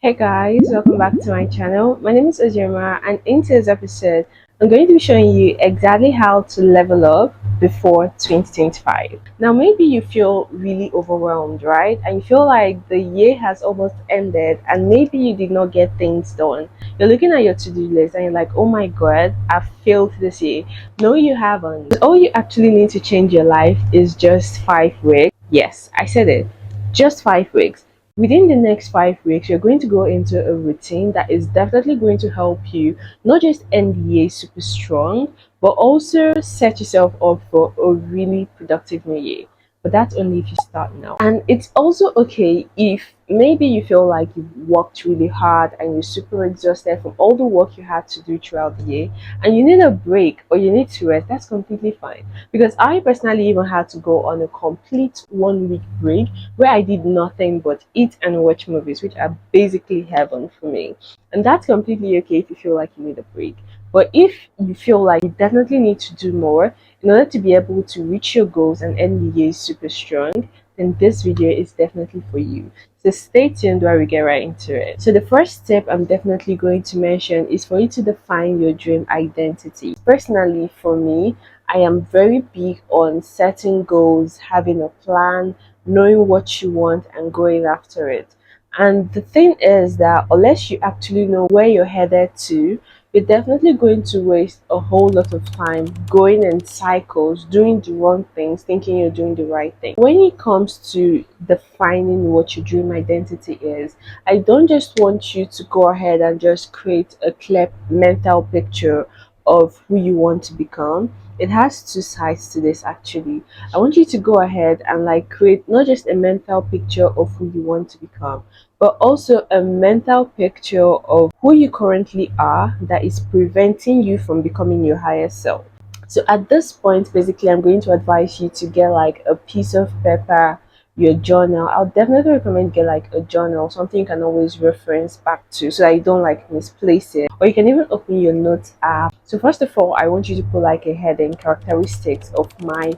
Hey guys, welcome back to my channel. My name is Ozioma, and in today's episode, I'm going to be showing you exactly how to level up before 2025. Now, maybe you feel really overwhelmed, right? And you feel like the year has almost ended and maybe you did not get things done. You're looking at your to-do list and you're like, oh my god, I've failed this year. No, you haven't. All you actually need to change your life is just 5 weeks. Yes, I said it. Just 5 weeks. Within the next 5 weeks, you're going to go into a routine that is definitely going to help you not just end the year super strong, but also set yourself up for a really productive new year. But that's only if you start now. And it's also okay if maybe you feel like you've worked really hard and you're super exhausted from all the work you had to do throughout the year and you need a break or you need to rest. That's completely fine. Because I personally even had to go on a complete 1 week break where I did nothing but eat and watch movies, which are basically heaven for me. And that's completely okay if you feel like you need a break. But if you feel like you definitely need to do more in order to be able to reach your goals and end the year super strong, then this video is definitely for you. So stay tuned while we get right into it. So the first step I'm definitely going to mention is for you to define your dream identity. Personally, for me, I am very big on setting goals, having a plan, knowing what you want and going after it. And the thing is that unless you actually know where you're headed to, you're definitely going to waste a whole lot of time going in cycles, doing the wrong things, thinking you're doing the right thing. When it comes to defining what your dream identity is, I don't just want you to go ahead and just create a clear mental picture of who you want to become. It has two sides to this actually. I want you to go ahead and like create not just a mental picture of who you want to become, but also a mental picture of who you currently are that is preventing you from becoming your higher self. So at this point, basically, I'm going to advise you to get like a piece of paper, your journal. I'll definitely recommend get like a journal, something you can always reference back to so that you don't like misplace it. Or you can even open your notes app. So first of all, I want you to put like a heading, characteristics of my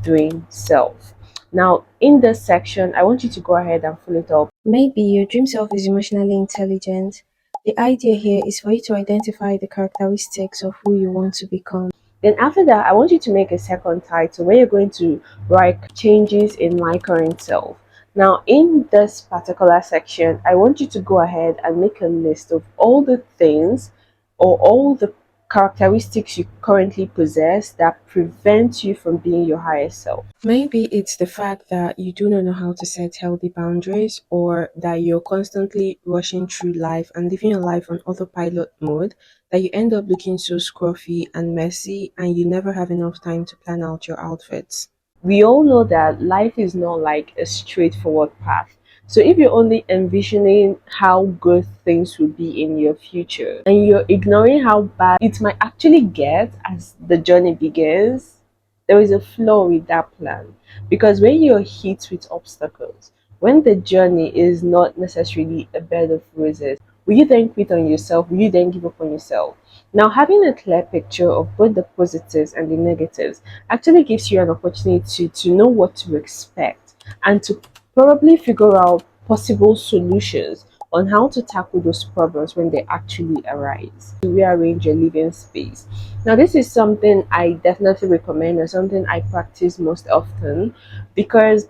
dream self. Now, in this section, I want you to go ahead and fill it up. Maybe your dream self is emotionally intelligent. The idea here is for you to identify the characteristics of who you want to become. Then after that, I want you to make a second title where you're going to write changes in my current self. Now, in this particular section, I want you to go ahead and make a list of all the things or all the characteristics you currently possess that prevent you from being your highest self. Maybe it's the fact that you do not know how to set healthy boundaries, or that you're constantly rushing through life and living your life on autopilot mode, that you end up looking so scruffy and messy and you never have enough time to plan out your outfits. We all know that life is not like a straightforward path. So if you're only envisioning how good things will be in your future and you're ignoring how bad it might actually get as the journey begins, there is a flaw with that plan. Because when you're hit with obstacles, when the journey is not necessarily a bed of roses, will you then quit on yourself? Will you then give up on yourself? Now, having a clear picture of both the positives and the negatives actually gives you an opportunity to know what to expect and to probably figure out possible solutions on how to tackle those problems when they actually arise. To rearrange your living space. Now, this is something I definitely recommend and something I practice most often because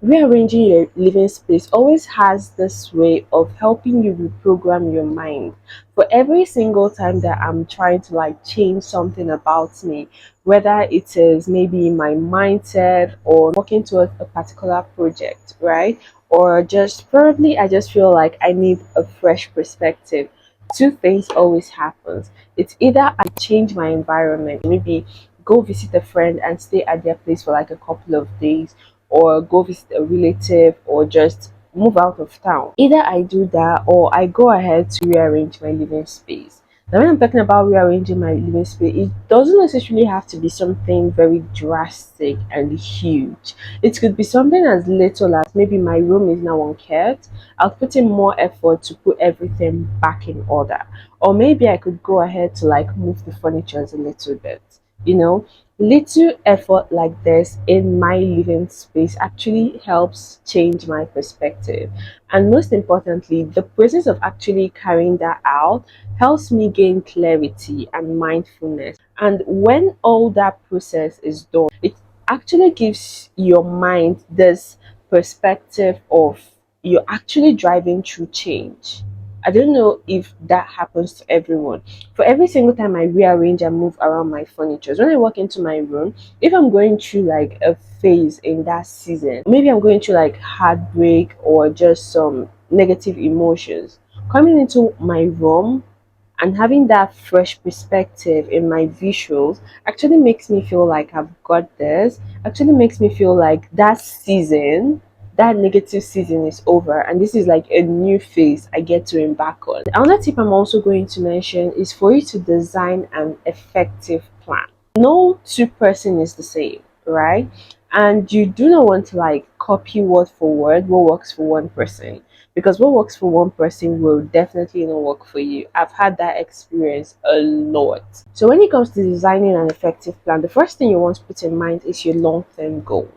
rearranging your living space always has this way of helping you reprogram your mind. For every single time that I'm trying to like change something about me, whether it is maybe my mindset or working towards a particular project, right? Or just probably I just feel like I need a fresh perspective. Two things always happens. It's either I change my environment, maybe go visit a friend and stay at their place for like a couple of days, or go visit a relative, or just move out of town. Either I do that or I go ahead to rearrange my living space. Now, when I'm talking about rearranging my living space, it doesn't necessarily have to be something very drastic and huge. It could be something as little as maybe my room is now unkept. I'll put in more effort to put everything back in order. Or maybe I could go ahead to like move the furniture a little bit, you know. Little effort like this in my living space actually helps change my perspective. And most importantly, the process of actually carrying that out helps me gain clarity and mindfulness. And when all that process is done, it actually gives your mind this perspective of you're actually driving through change. I don't know if that happens to everyone. For every single time I rearrange and move around my furniture, when I walk into my room, if I'm going through like a phase in that season, maybe I'm going through like heartbreak or just some negative emotions, coming into my room and having that fresh perspective in my visuals actually makes me feel like I've got this, actually makes me feel like that season, that negative season is over and this is like a new phase I get to embark on. Another tip I'm also going to mention is for you to design an effective plan. No two-person is the same, right? And you do not want to like copy word for word what works for one person, because what works for one person will definitely not work for you. I've had that experience a lot. So when it comes to designing an effective plan, the first thing you want to put in mind is your long-term goal.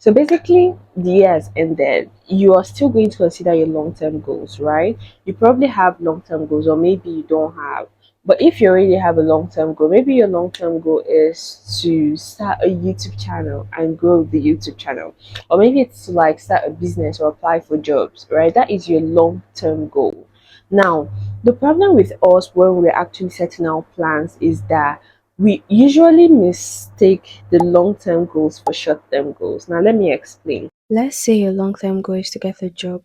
So basically, yes, and then you are still going to consider your long-term goals, right? You probably have long-term goals, or maybe you don't have. But if you already have a long-term goal, maybe your long-term goal is to start a YouTube channel and grow the YouTube channel, or maybe it's to like start a business or apply for jobs, right? That is your long-term goal. Now, the problem with us when we're actually setting our plans is that we usually mistake the long-term goals for short-term goals. Now, let me explain. Let's say your long-term goal is to get a job.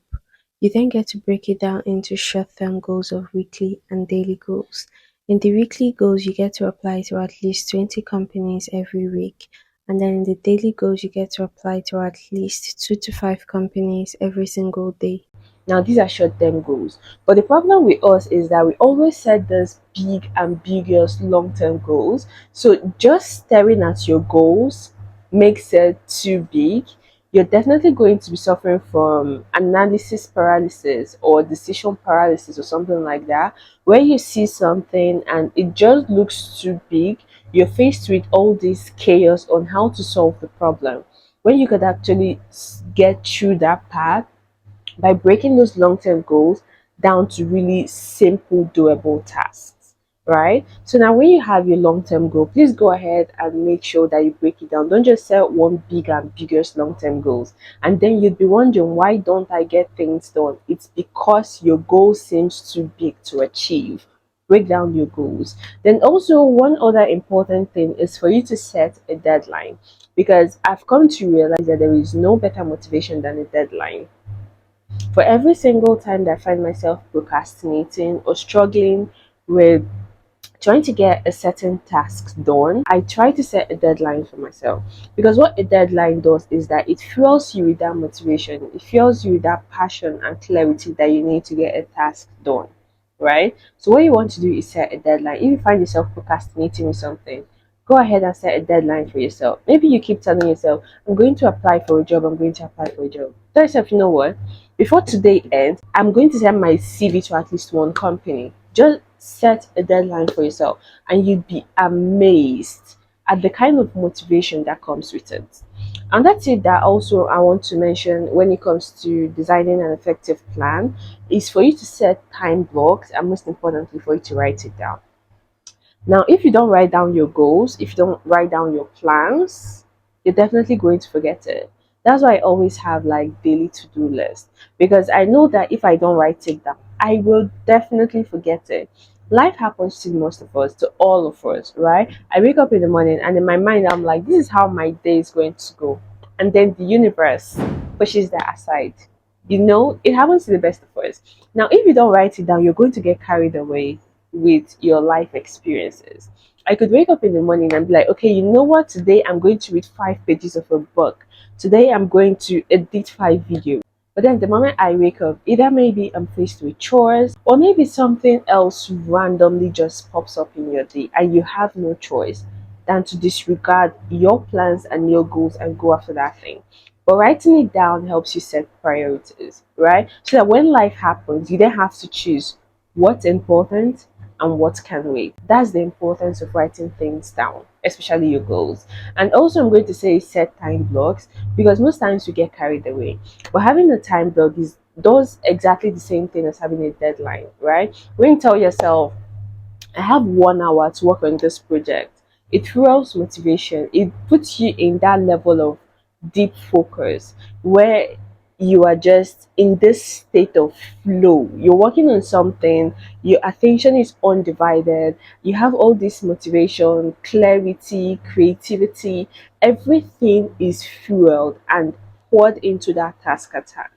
You then get to break it down into short-term goals of weekly and daily goals. In the weekly goals, you get to apply to at least 20 companies every week. And then in the daily goals, you get to apply to at least 2 to 5 companies every single day. Now, these are short term goals. But the problem with us is that we always set these big, ambiguous, long term goals. So, just staring at your goals makes it too big. You're definitely going to be suffering from analysis paralysis or decision paralysis or something like that, where you see something and it just looks too big. You're faced with all this chaos on how to solve the problem. When you could actually get through that path by breaking those long-term goals down to really simple doable tasks, right? So now when you have your long-term goal, please go ahead and make sure that you break it down. Don't just set one big ambiguous long-term goals and then you'd be wondering, why don't I get things done? It's because your goal seems too big to achieve. Break down your goals. Then also one other important thing is for you to set a deadline, because I've come to realize that there is no better motivation than a deadline. For every single time that I find myself procrastinating or struggling with trying to get a certain task done, I try to set a deadline for myself. Because what a deadline does is that it fuels you with that motivation, it fuels you with that passion and clarity that you need to get a task done. Right? So what you want to do is set a deadline. If you find yourself procrastinating with something, go ahead and set a deadline for yourself. Maybe you keep telling yourself, I'm going to apply for a job, I'm going to apply for a job. Tell yourself, you know what? Before today ends, I'm going to send my CV to at least one company. Just set a deadline for yourself, and you'd be amazed at the kind of motivation that comes with it. And that's it that also I want to mention when it comes to designing an effective plan is for you to set time blocks and most importantly for you to write it down. Now, if you don't write down your goals, if you don't write down your plans, you're definitely going to forget it. That's why I always have like daily to-do list, because I know that if I don't write it down, I will definitely forget it. Life happens to most of us, to all of us, right? I wake up in the morning and in my mind I'm like, this is how my day is going to go. And then the universe pushes that aside. You know, it happens to the best of us. Now, if you don't write it down, you're going to get carried away with your life experiences. I could wake up in the morning and be like, okay, you know what? Today I'm going to read 5 pages of a book. Today I'm going to edit 5 videos. But then the moment I wake up, either maybe I'm faced with chores or maybe something else randomly just pops up in your day and you have no choice than to disregard your plans and your goals and go after that thing. But writing it down helps you set priorities, right? So that when life happens, you then have to choose what's important and what can wait. That's the importance of writing things down. especially your goals. And also, I'm going to say set time blocks, because most times we get carried away. But having a time block is does exactly the same thing as having a deadline, right? When you tell yourself, I have 1 hour to work on this project, it fuels motivation. It puts you in that level of deep focus where you are just in this state of flow. You're working on something, your attention is undivided, you have all this motivation, clarity, creativity, everything is fueled and poured into that task at hand.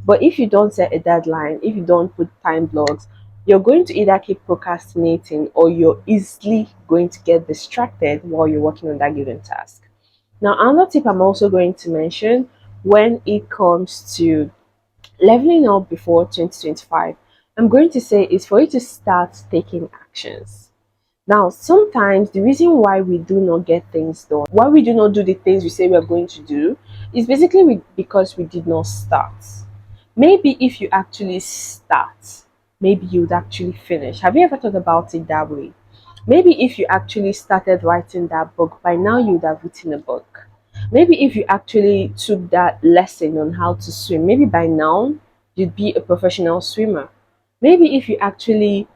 But if you don't set a deadline, if you don't put time blocks, you're going to either keep procrastinating or you're easily going to get distracted while you're working on that given task. Now, another tip I'm also going to mention when it comes to leveling up before 2025, I'm going to say is for you to start taking actions. Now, sometimes the reason why we do not get things done, why we do not do the things we say we are going to do, is basically because we did not start. Maybe if you actually start, maybe you would actually finish. Have you ever thought about it that way? Maybe if you actually started writing that book, by now you would have written a book. Maybe if you actually took that lesson on how to swim, maybe by now you'd be a professional swimmer. Maybe if you actually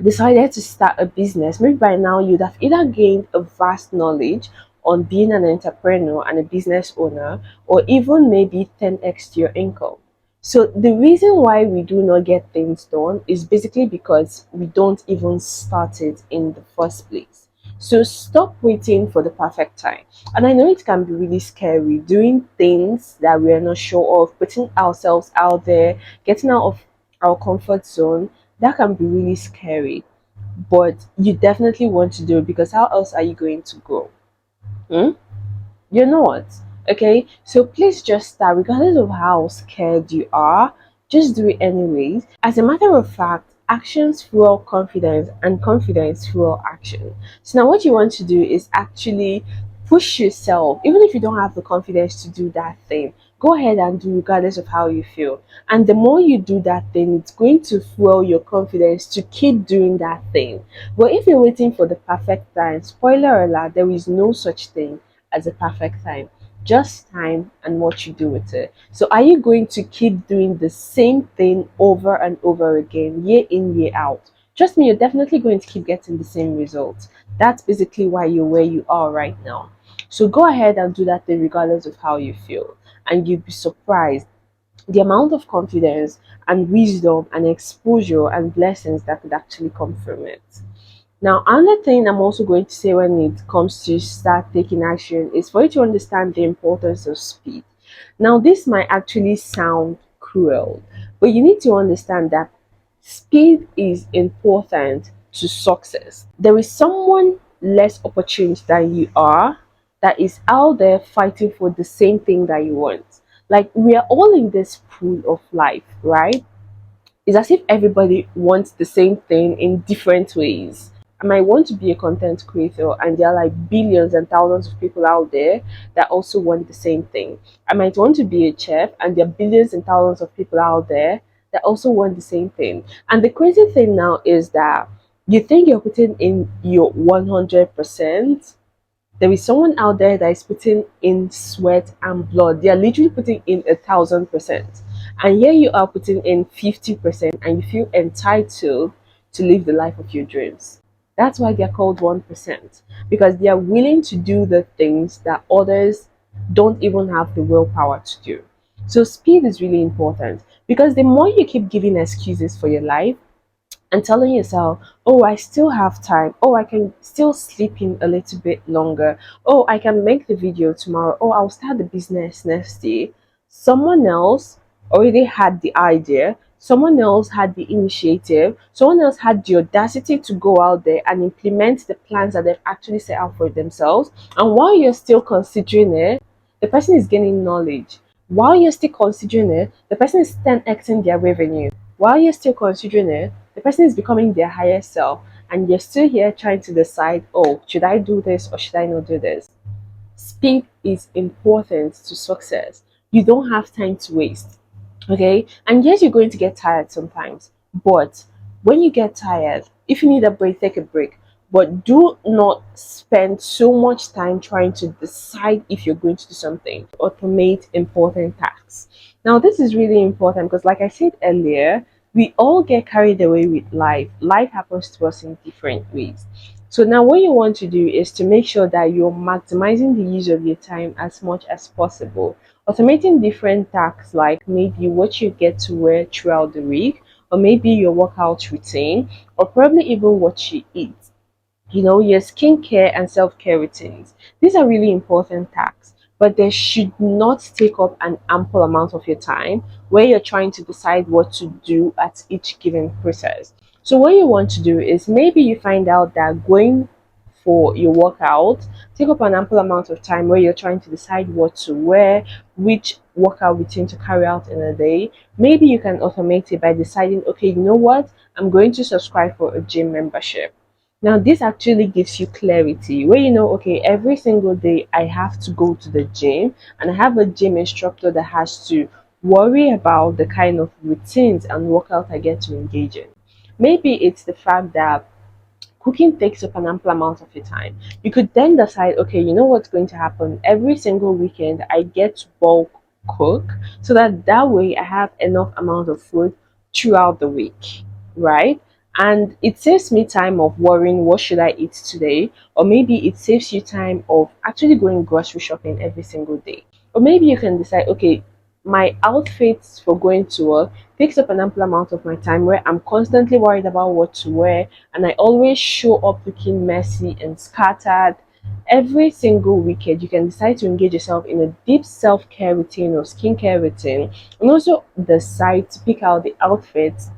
decided to start a business, maybe by now you'd have either gained a vast knowledge on being an entrepreneur and a business owner, or even maybe 10x to your income. So, the reason why we do not get things done is basically because we don't even start it in the first place. So, stop waiting for the perfect time. And I know it can be really scary doing things that we are not sure of, putting ourselves out there, getting out of our comfort zone. That can be really scary, but you definitely want to do it, because how else are you going to grow? Hmm? You're not. Okay? So please just start, regardless of how scared you are, just do it anyways. As a matter of fact, actions fuel confidence and confidence fuel action. So now what you want to do is actually push yourself, even if you don't have the confidence to do that thing. Go ahead and do regardless of how you feel. And the more you do that thing, it's going to fuel your confidence to keep doing that thing. But if you're waiting for the perfect time, spoiler alert, there is no such thing as a perfect time. Just time and what you do with it. So, are you going to keep doing the same thing over and over again, year in, year out? Trust me, you're definitely going to keep getting the same results. That's basically why you're where you are right now. So, go ahead and do that thing regardless of how you feel. And you'd be surprised the amount of confidence and wisdom and exposure and blessings that could actually come from it. Now, another thing I'm also going to say when it comes to start taking action is for you to understand the importance of speed. Now, this might actually sound cruel, but you need to understand that speed is important to success. There is someone less opportune than you are that is out there fighting for the same thing that you want. Like, we are all in this pool of life, right? It's as if everybody wants the same thing in different ways. I might want to be a content creator, and there are like billions and thousands of people out there that also want the same thing. I might want to be a chef, and there are billions and thousands of people out there that also want the same thing. And the crazy thing now is that you think you're putting in your 100%, there is someone out there that is putting in sweat and blood. They are literally putting in 1,000%. And here you are putting in 50% and you feel entitled to live the life of your dreams. That's why they're called 1%. Because they are willing to do the things that others don't even have the willpower to do. So speed is really important, because the more you keep giving excuses for your life, and telling yourself, oh, I still have time. Oh, I can still sleep in a little bit longer. Oh, I can make the video tomorrow. Oh, I'll start the business next day. Someone else already had the idea. Someone else had the initiative. Someone else had the audacity to go out there and implement the plans that they've actually set out for themselves. And while you're still considering it, the person is gaining knowledge. While you're still considering it, the person is 10xing their revenue. While you're still considering it, the person is becoming their higher self, and you're still here trying to decide, oh, should I do this or should I not do this? Speed is important to success. You don't have time to waste. Okay? And yes, you're going to get tired sometimes, but when you get tired, if you need a break, take a break. but do not spend so much time trying to decide if you're going to do something. Automate important tasks. Now, this is really important because, like I said earlier, we all get carried away with life. Life happens to us in different ways. So now what you want to do is to make sure that you're maximizing the use of your time as much as possible. Automating different tasks like maybe what you get to wear throughout the week, or maybe your workout routine, or probably even what you eat. Your skincare and self-care routines. These are really important tasks, but they should not take up an ample amount of your time where you're trying to decide what to do at each given process. So what you want to do is maybe you find out that going for your workout take up an ample amount of time where you're trying to decide what to wear, which workout routine to carry out in a day. Maybe you can automate it by deciding, okay, you know what, I'm going to subscribe for a gym membership. Now, this actually gives you clarity where okay, every single day I have to go to the gym, and I have a gym instructor that has to worry about the kind of routines and workout I get to engage in. Maybe it's the fact that cooking takes up an ample amount of your time. You could then decide, okay, you know what's going to happen? Every single weekend, I get to bulk cook so that way I have enough amount of food throughout the week, right? And it saves me time of worrying what should I eat today, or maybe it saves you time of actually going grocery shopping every single day. Or maybe you can decide, okay, my outfits for going to work takes up an ample amount of my time where I'm constantly worried about what to wear, and I always show up looking messy and scattered. Every single weekend, you can decide to engage yourself in a deep self care routine or skincare routine, and also decide to pick out the outfits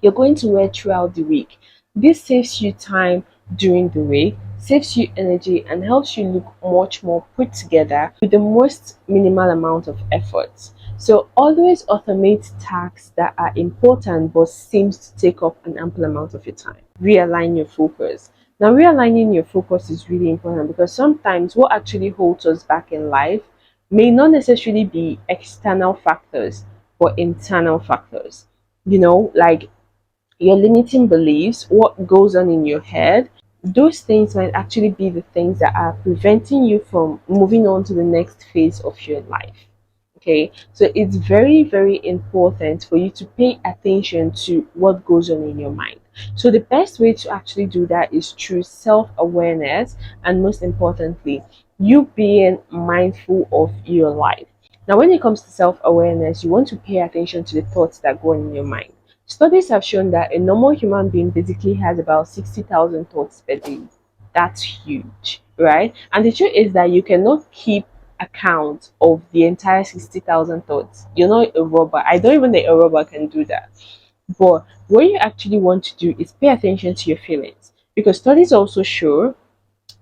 you're going to wear throughout the week. This saves you time during the week, saves you energy, and helps you look much more put together with the most minimal amount of effort. So always automate tasks that are important but seems to take up an ample amount of your time. Realign your focus. Now, realigning your focus is really important because sometimes what actually holds us back in life may not necessarily be external factors but internal factors. Like your limiting beliefs, what goes on in your head, those things might actually be the things that are preventing you from moving on to the next phase of your life. Okay, so it's very, very important for you to pay attention to what goes on in your mind. So, the best way to actually do that is through self awareness, and most importantly, you being mindful of your life. Now, when it comes to self awareness, you want to pay attention to the thoughts that go on in your mind. Studies have shown that a normal human being basically has about 60,000 thoughts per day. That's huge, right? And the truth is that you cannot keep account of the entire 60,000 thoughts. You're not a robot. I don't even think a robot can do that. But what you actually want to do is pay attention to your feelings, because studies also show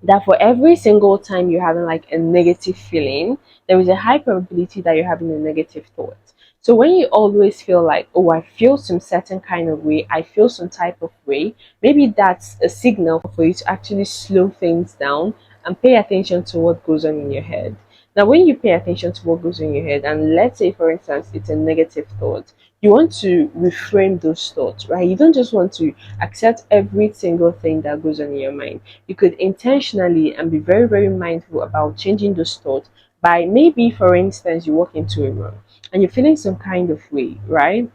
that for every single time you're having like a negative feeling, there is a high probability that you're having a negative thought. So when you always feel like, oh, I feel some certain kind of way, I feel some type of way, maybe that's a signal for you to actually slow things down and pay attention to what goes on in your head. Now, when you pay attention to what goes on in your head, and let's say, for instance, it's a negative thought, you want to reframe those thoughts, right? You don't just want to accept every single thing that goes on in your mind. You could intentionally and be very, very mindful about changing those thoughts by maybe, for instance, you walk into a room and you're feeling some kind of way, right?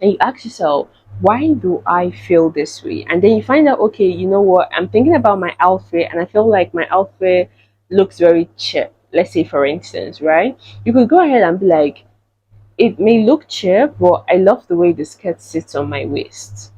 And you ask yourself, why do I feel this way? And then you find out, okay, you know what? I'm thinking about my outfit and I feel like my outfit looks very cheap. Let's say, for instance, right? You could go ahead and be like, it may look cheap, but I love the way the skirt sits on my waist.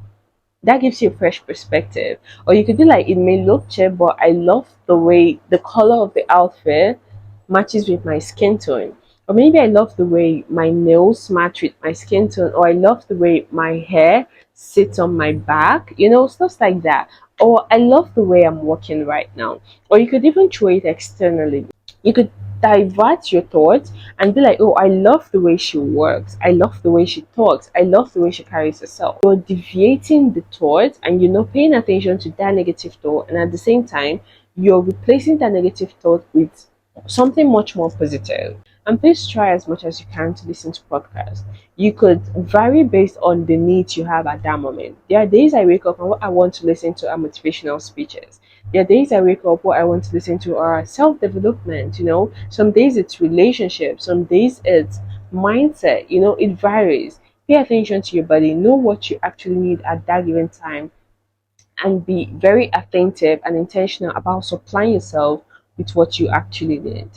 That gives you a fresh perspective. Or you could be like, it may look cheap, but I love the way the color of the outfit matches with my skin tone. Or maybe I love the way my nails match with my skin tone, or I love the way my hair sits on my back, stuff like that. Or I love the way I'm walking right now. Or you could even throw it externally. You could divert your thoughts and be like, oh, I love the way she works, I love the way she talks, I love the way she carries herself. You're deviating the thought and you're not paying attention to that negative thought, and at the same time you're replacing that negative thought with something much more positive. And please try as much as you can to listen to podcasts. You could vary based on the needs you have at that moment. There are days I wake up and what I want to listen to are motivational speeches. There are days I wake up, what I want to listen to are self development, Some days it's relationships, some days it's mindset, it varies. Pay attention to your body, know what you actually need at that given time, and be very attentive and intentional about supplying yourself with what you actually need.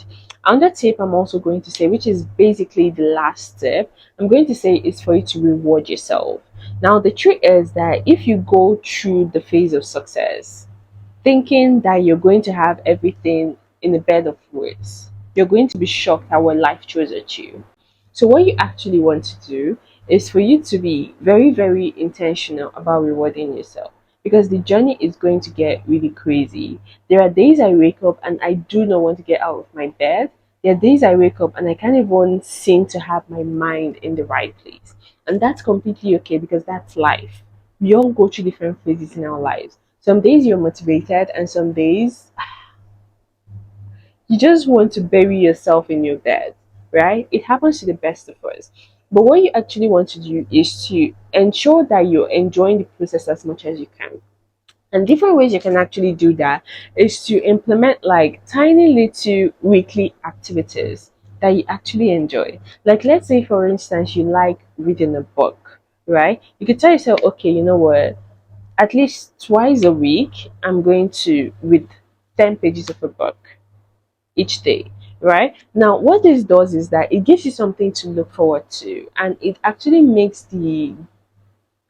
Another tip I'm also going to say, which is basically the last step, I'm going to say is for you to reward yourself. Now, the trick is that if you go through the phase of success, thinking that you're going to have everything in a bed of roses, you're going to be shocked at what life throws at you. So, what you actually want to do is for you to be very, very intentional about rewarding yourself because the journey is going to get really crazy. There are days I wake up and I do not want to get out of my bed. There are days I wake up and I can't even seem to have my mind in the right place. And that's completely okay because that's life. We all go through different phases in our lives. Some days you're motivated, and some days you just want to bury yourself in your bed, right? It happens to the best of us. But what you actually want to do is to ensure that you're enjoying the process as much as you can. And different ways you can actually do that is to implement like tiny little weekly activities that you actually enjoy. Like, let's say, for instance, you like reading a book, right? You could tell yourself, okay, you know what? At least twice a week, I'm going to read 10 pages of a book each day, right? Now, what this does is that it gives you something to look forward to, and it actually makes the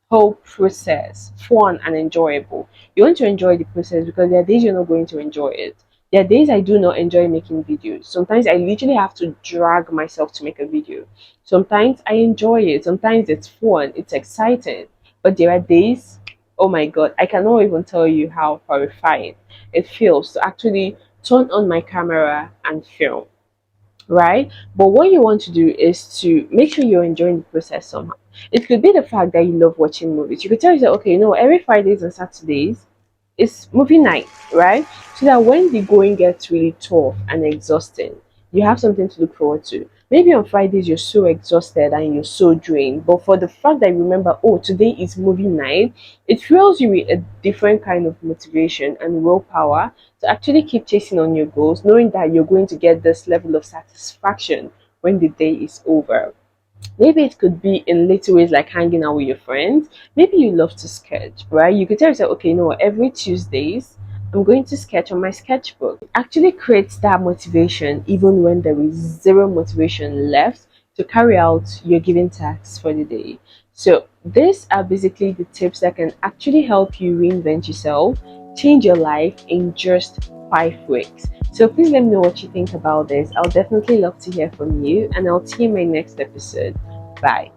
whole process fun and enjoyable. You want to enjoy the process because there are days you're not going to enjoy it. There are days I do not enjoy making videos. Sometimes I literally have to drag myself to make a video. Sometimes I enjoy it. Sometimes it's fun. It's exciting. But there are days, oh my god, I cannot even tell you how horrifying it feels to actually turn on my camera and film, right? But what you want to do is to make sure you're enjoying the process somehow. It could be the fact that you love watching movies. You could tell yourself, okay, every Fridays and Saturdays is movie night, right? So that when the going gets really tough and exhausting, you have something to look forward to. Maybe on Fridays you're so exhausted and you're so drained, but for the fact that you remember, oh, today is movie night, it fills you with a different kind of motivation and willpower to actually keep chasing on your goals, knowing that you're going to get this level of satisfaction when the day is over. Maybe it could be in little ways like hanging out with your friends. Maybe you love to sketch, right? You could tell yourself, okay, every Tuesdays, I'm going to sketch on my sketchbook. It actually creates that motivation even when there is zero motivation left to carry out your given tasks for the day. So, these are basically the tips that can actually help you reinvent yourself, change your life in just 5 weeks. So, please let me know what you think about this. I'll definitely love to hear from you, and I'll see you in my next episode. Bye.